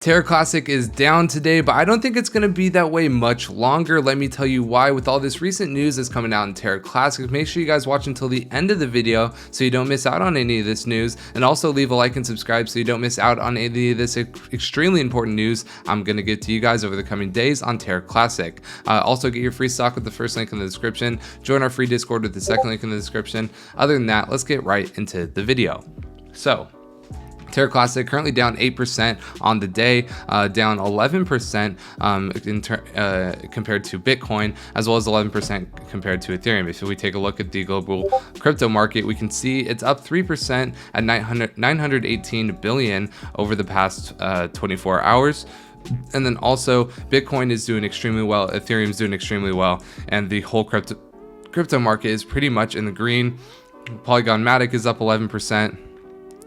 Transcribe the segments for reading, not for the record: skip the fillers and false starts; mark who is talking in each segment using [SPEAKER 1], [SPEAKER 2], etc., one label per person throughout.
[SPEAKER 1] Terra Classic is down today, but I don't think it's going to be that way much longer. Let me tell you why. With all this recent news that's coming out in Terra Classic, make sure you guys watch until the end of the video so you don't miss out on any of this news, and also leave a like and subscribe so you don't miss out on any of this extremely important news I'm going to get to you guys over the coming days on Terra Classic. Also, get your free stock with the first link in the description. Join our free Discord with the second link in the description. Other than that, let's get right into the video. So, Terra Classic currently down 8% on the day, down 11% compared to Bitcoin, as well as 11% compared to Ethereum. If we take a look at the global crypto market, we can see it's up 3% at 918 billion over the past 24 hours. And then also Bitcoin is doing extremely well, Ethereum is doing extremely well, and the whole crypto market is pretty much in the green. Polygon Matic is up 11%.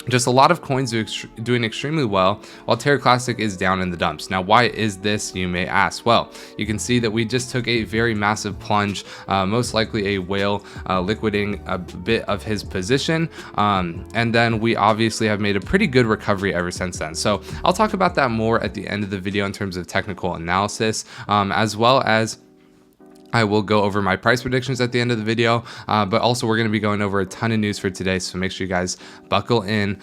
[SPEAKER 1] Just a lot of coins are doing extremely well, while Terra Classic is down in the dumps. Now, why is this, you may ask? Well, you can see that we just took a very massive plunge, most likely a whale liquidating a bit of his position, and then we obviously have made a pretty good recovery ever since then. So I'll talk about that more at the end of the video in terms of technical analysis, as well as I will go over my price predictions at the end of the video, but also we're going to be going over a ton of news for today, so make sure you guys buckle in.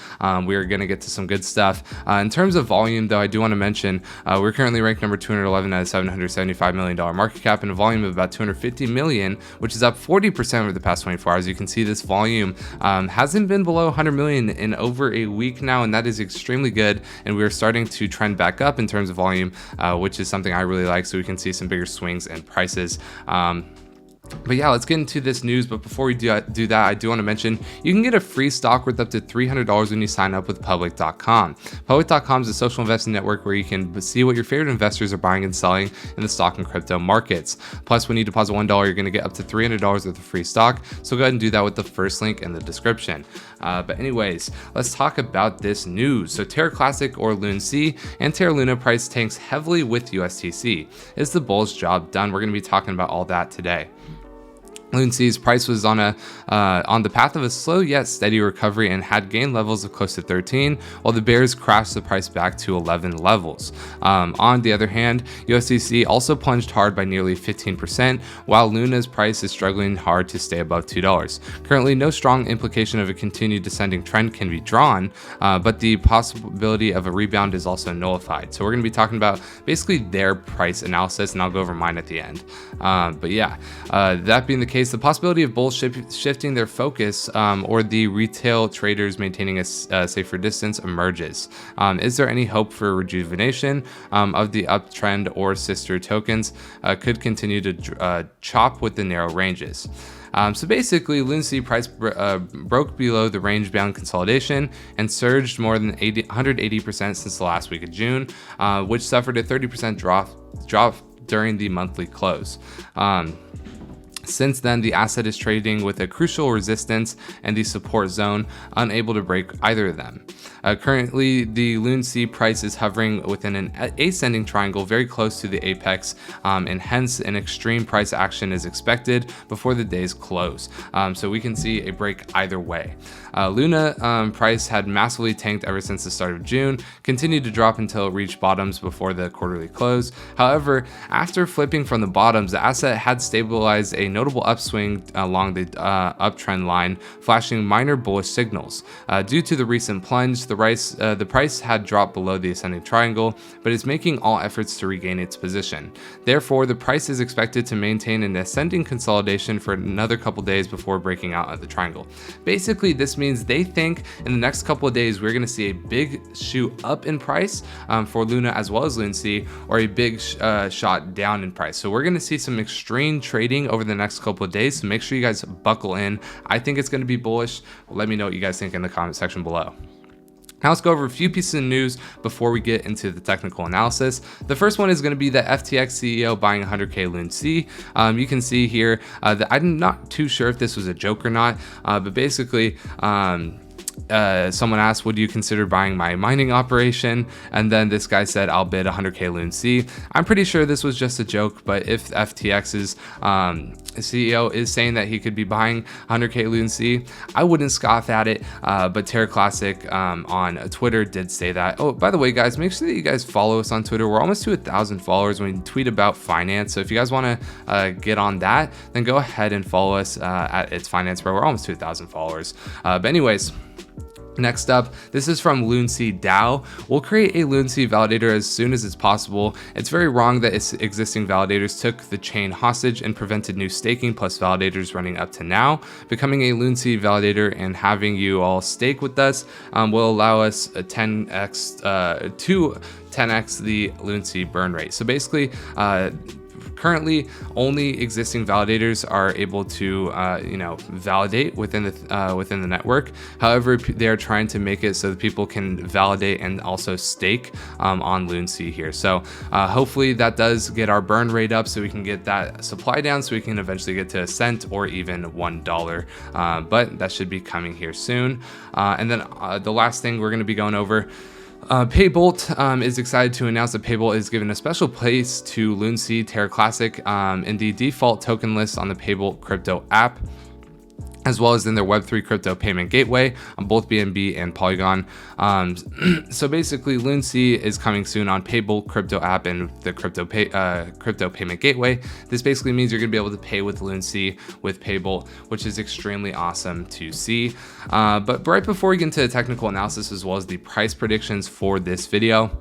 [SPEAKER 1] We are going to get to some good stuff. In terms of volume, though, I do want to mention we're currently ranked number 211 out of $775 million market cap and a volume of about 250 million, which is up 40% over the past 24 hours. You can see this volume hasn't been below 100 million in over a week now, and that is extremely good, and we're starting to trend back up in terms of volume, which is something I really like, so we can see some bigger swings in prices. But yeah, let's get into this news. But before we do that, I do want to mention you can get a free stock worth up to $300 when you sign up with Public.com. Public.com is a social investing network where you can see what your favorite investors are buying and selling in the stock and crypto markets. Plus, when you deposit $1, you're going to get up to $300 worth of free stock. So go ahead and do that with the first link in the description. But anyways, let's talk about this news. So Terra Classic, or Lunc, and Terra Luna price tanks heavily with USTC. Is the bull's job done? We're going to be talking about all that today. Lunc's price was on the path of a slow yet steady recovery and had gained levels of close to 13, while the bears crashed the price back to 11 levels. On the other hand, USDC also plunged hard by nearly 15%, while Luna's price is struggling hard to stay above $2. Currently, no strong implication of a continued descending trend can be drawn, but the possibility of a rebound is also nullified. So we're going to be talking about basically their price analysis, and I'll go over mine at the end. But yeah, that being the case, the possibility of bulls shifting their focus or the retail traders maintaining a safer distance emerges. Is there any hope for rejuvenation of the uptrend, or sister tokens could continue to chop with the narrow ranges? So basically, Lunc price broke below the range-bound consolidation and surged more than 180% since the last week of June, which suffered a 30% drop during the monthly close. Since then, the asset is trading with a crucial resistance and the support zone, unable to break either of them. Currently, the Lunc price is hovering within an ascending triangle very close to the apex, and hence an extreme price action is expected before the day's close. So we can see a break either way. Luna price had massively tanked ever since the start of June, continued to drop until it reached bottoms before the quarterly close. However, after flipping from the bottoms, the asset had stabilized a notable upswing along the uptrend line, flashing minor bullish signals. Due to the recent plunge, the price had dropped below the ascending triangle, but is making all efforts to regain its position. Therefore, the price is expected to maintain an ascending consolidation for another couple days before breaking out of the triangle. Basically, this means they think in the next couple of days we're going to see a big shoot up in price for Luna as well as Lunc, or a big shot down in price. So we're going to see some extreme trading over the next couple of days, so make sure you guys buckle in. I think it's going to be bullish. Let me know what you guys think in the comment section below. Now let's go over a few pieces of news before we get into the technical analysis. The first one is going to be the FTX CEO buying 100k Lunc. You can see here that I'm not too sure if this was a joke or not, but basically someone asked, would you consider buying my mining operation? And then this guy said, I'll bid 100k Loon C. I'm pretty sure this was just a joke, but if FTX's CEO is saying that he could be buying 100k Loon C, I wouldn't scoff at it. But Terra Classic on Twitter did say that. Oh, by the way, guys, make sure that you guys follow us on Twitter. We're almost to 1,000 followers when we tweet about finance. So if you guys want to get on that, then go ahead and follow us at It's Finance Bro. We're almost to 1,000 followers. But anyways, next up, this is from Loon C DAO. We'll create a Loon C validator as soon as it's possible. It's very wrong that its existing validators took the chain hostage and prevented new staking plus validators running up to now. Becoming a Loon C validator and having you all stake with us will allow us a 10x to 10x the Loon C burn rate. So basically, currently, only existing validators are able to, validate within the network. However, they are trying to make it so that people can validate and also stake on Loon C here. So hopefully that does get our burn rate up, so we can get that supply down, so we can eventually get to a cent or even $1. But that should be coming here soon. And then the last thing we're going to be going over. Paybolt is excited to announce that Paybolt is giving a special place to Loon C Terra Classic in the default token list on the Paybolt crypto app, as well as in their Web3 crypto payment gateway on both BNB and Polygon. So basically, Loon C is coming soon on Paybolt crypto app and the crypto payment gateway. This basically means you're gonna be able to pay with Loon C with Paybolt, which is extremely awesome to see. But right before we get into the technical analysis as well as the price predictions for this video,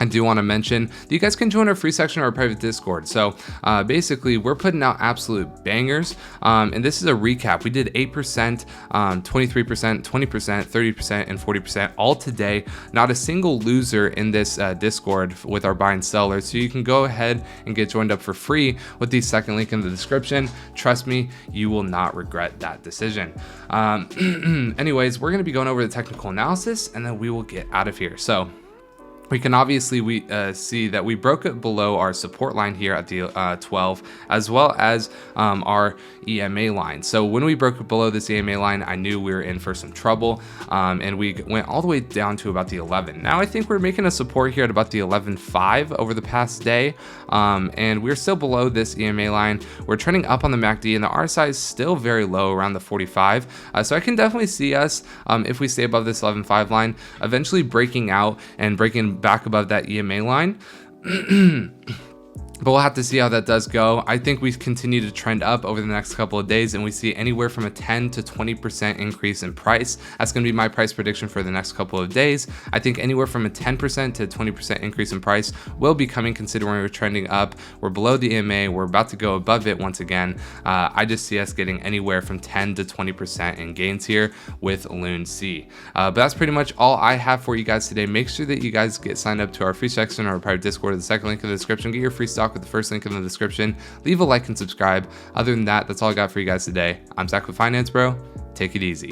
[SPEAKER 1] I do want to mention that you guys can join our free section or our private Discord. So basically, we're putting out absolute bangers. And this is a recap. We did 8%, 23%, 20%, 30%, and 40% all today. Not a single loser in this Discord with our buy and sellers. So you can go ahead and get joined up for free with the second link in the description. Trust me, you will not regret that decision. Anyways, we're going to be going over the technical analysis and then we will get out of here. So we can obviously see that we broke it below our support line here at the 12, as well as our EMA line. So when we broke it below this EMA line, I knew we were in for some trouble, and we went all the way down to about the 11. Now I think we're making a support here at about the 11.5 over the past day, and we're still below this EMA line. We're trending up on the MACD, and the RSI is still very low, around the 45. So I can definitely see us, if we stay above this 11.5 line, eventually breaking out and breaking back above that EMA line. But we'll have to see how that does go. I think we continue to trend up over the next couple of days, and we see anywhere from a 10 to 20% increase in price. That's going to be my price prediction for the next couple of days. I think anywhere from a 10% to 20% increase in price will be coming, considering we're trending up. We're below the EMA. We're about to go above it once again. I just see us getting anywhere from 10 to 20% in gains here with Loon C. But that's pretty much all I have for you guys today. Make sure that you guys get signed up to our free section or our private Discord, the second link in the description. Get your free stock with the first link in the description. Leave a like and subscribe. Other than that, that's all I got for you guys today. I'm Zach with Finance Bro. Take it easy.